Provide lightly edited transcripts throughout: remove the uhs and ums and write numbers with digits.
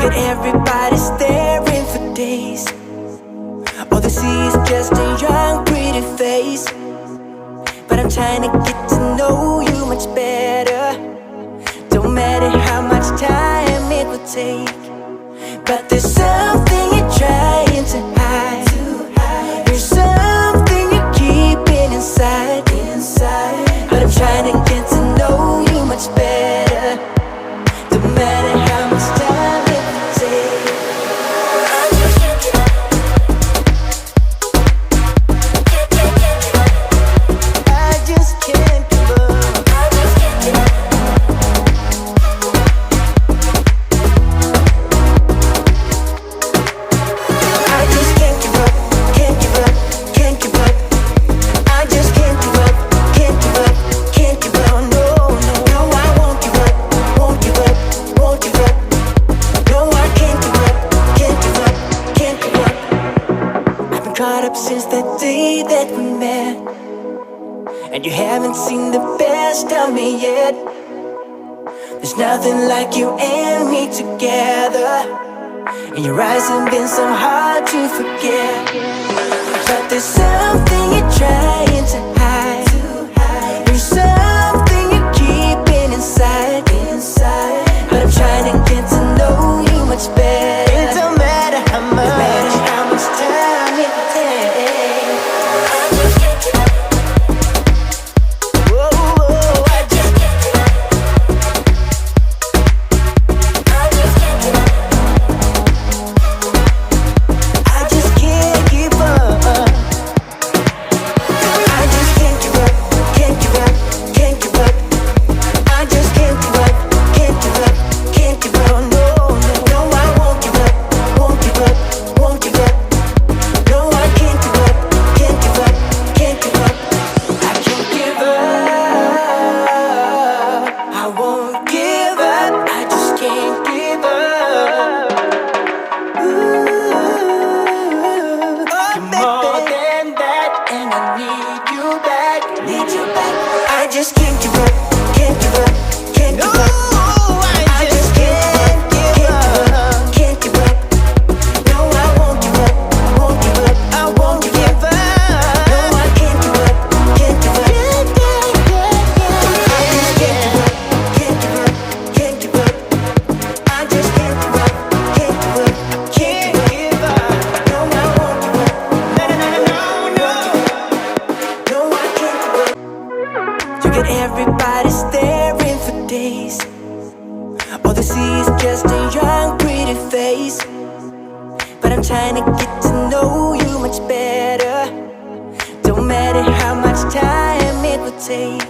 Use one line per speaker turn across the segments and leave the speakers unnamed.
at everybody staring for days. All they see is just a young, pretty face. But I'm trying to get to know you much better. Don't matter how much time it will take, but there's something you're trying to hide. There's something you're keeping inside. But I'm trying to get to know you much better. Don't matter how much time it will take. I just can't give up. I just can't give up. I just can't give up. I just can't give up. Can't give up. Can't give up. I just can't give up. Can't give up. Can't give up. No, no, no, I won't give up. Won't give up. Won't give up. No, I can't give up. Can't give up. Can't give up. I've been caught up since that day that we met, and you haven't seen the best of me yet. There's nothing like you and me together, and your eyes have been so hard to forget. But there's something you're trying to hide. There's something you're keeping inside. But I'm trying to get to know you much better. It don't matter how much, no matter how much time it takes. I just can't give up. Whoa, whoa, I just can't give up. I just can't give up. I just can't give up. I just can't give up. Can't give up. Can't give up. I just can't give up. Can't give up. Can't give up. No, no, no, I won't give up. Won't give up. Won't give up. No, I can't give up. Can't give up. Can't give up. I can't give up. I won't give up. I just can't give up. Ooh, you're more than that, and I need you back. Need you back. I just can't give up. Can't give up. Can't give up. I just can't give up. Can't give up. No, I won't give up. Won't give up. I won't give up. No, I can't give up. Can't give up. I just can't give up. Can't give up. Can't give up. I just can't give up. Can't give up. Can't give up. No, I won't give up. No, no, I can't give up. You got everybody staring for days. All they see is just a young, pretty face. But I'm trying to get to know you much better. Don't matter how much time it will take,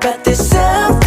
but there's something